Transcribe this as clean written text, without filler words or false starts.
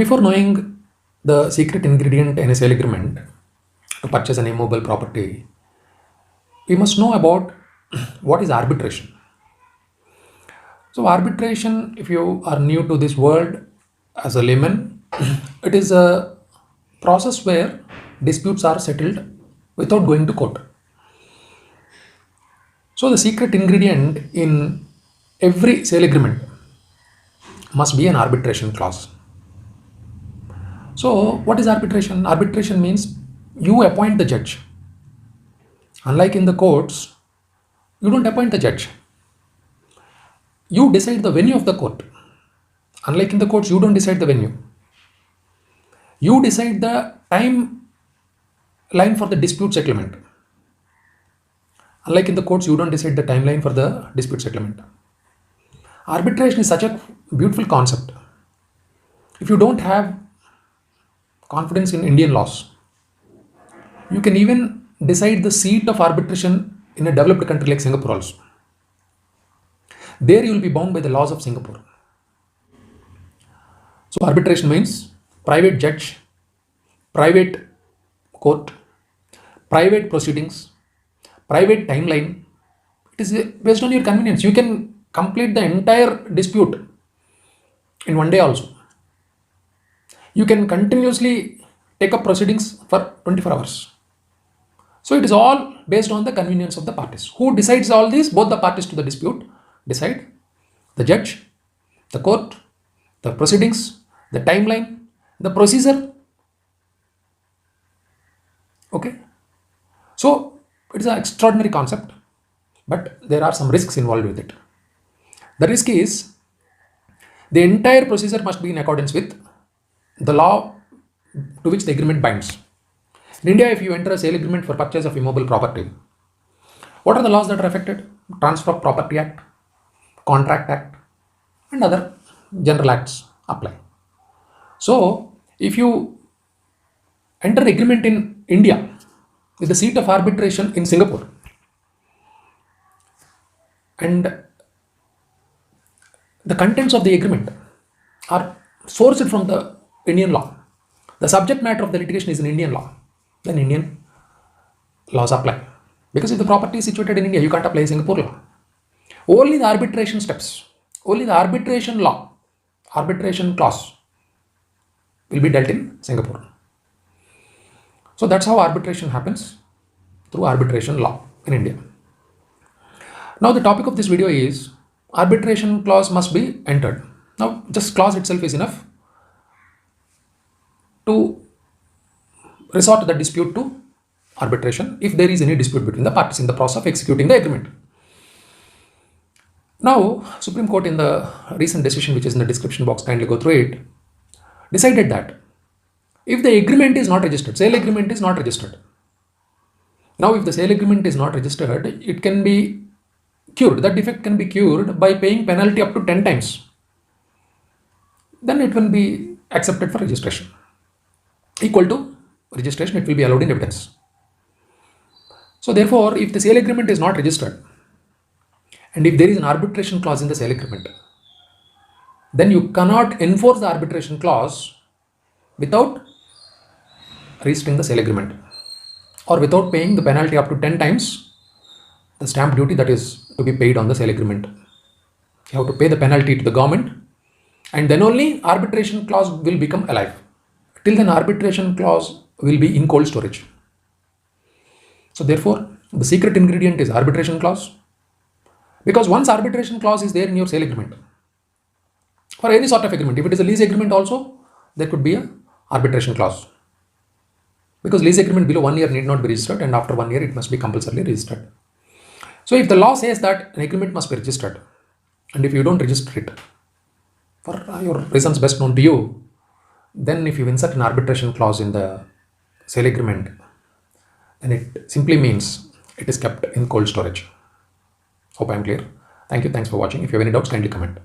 Before knowing the secret ingredient in a sale agreement to purchase an immovable property, we must know about what is arbitration. So, arbitration, if you are new to this world as a layman, it is a process where disputes are settled without going to court. So, the secret ingredient in every sale agreement must be an arbitration clause. So, what is arbitration? Arbitration means you appoint the judge. Unlike in the courts, you don't appoint the judge. You decide the venue of the court. Unlike in the courts, you don't decide the venue. You decide the timeline for the dispute settlement. Unlike in the courts, you don't decide the timeline for the dispute settlement. Arbitration is such a beautiful concept. If you don't have confidence in Indian laws, you can even decide the seat of arbitration in a developed country like Singapore also. There you will be bound by the laws of Singapore. So arbitration means private judge, private court, private proceedings, private timeline. It is based on your convenience. You can complete the entire dispute in one day also. You can continuously take up proceedings for 24 hours. So it is all based on the convenience of the parties. Who decides all this? Both the parties to the dispute decide. The judge, the court, the proceedings, the timeline, the procedure. Okay. So it is an extraordinary concept, but there are some risks involved with it. The risk is the entire procedure must be in accordance with the law to which the agreement binds. In India, if you enter a sale agreement for purchase of immobile property, what are the laws that are affected? Transfer of Property Act, Contract Act, and other general acts apply. So, if you enter an agreement in India with the seat of arbitration in Singapore, and the contents of the agreement are sourced from the Indian law, the subject matter of the litigation is in Indian law, then Indian laws apply. Because if the property is situated in India, you can't apply Singapore law. Only the arbitration steps, only the arbitration law, arbitration clause will be dealt in Singapore. So that's how arbitration happens, through arbitration law in India. Now the topic of this video is arbitration clause must be entered. Now just clause itself is enough to resort the dispute to arbitration if there is any dispute between the parties in the process of executing the agreement. Now, Supreme Court in the recent decision, which is in the description box, kindly go through it, decided that if the agreement is not registered, sale agreement is not registered. Now, if the sale agreement is not registered, it can be cured. That defect can be cured by paying penalty up to 10 times. Then it will be accepted for registration. Equal to registration, it will be allowed in evidence. So therefore, if the sale agreement is not registered, and if there is an arbitration clause in the sale agreement, then you cannot enforce the arbitration clause without registering the sale agreement or without paying the penalty up to 10 times the stamp duty that is to be paid on the sale agreement. You have to pay the penalty to the government, and then only arbitration clause will become alive. Till then, arbitration clause will be in cold storage. So therefore, the secret ingredient is arbitration clause, because once arbitration clause is there in your sale agreement, for any sort of agreement, if it is a lease agreement also, there could be a arbitration clause, because lease agreement below 1 year need not be registered, and after 1 year it must be compulsorily registered. So if the law says that an agreement must be registered, and if you don't register it for your reasons best known to you, then if you insert an arbitration clause in the sale agreement, then it simply means it is kept in cold storage. Hope I am clear. Thank you. Thanks for watching. If you have any doubts, kindly comment.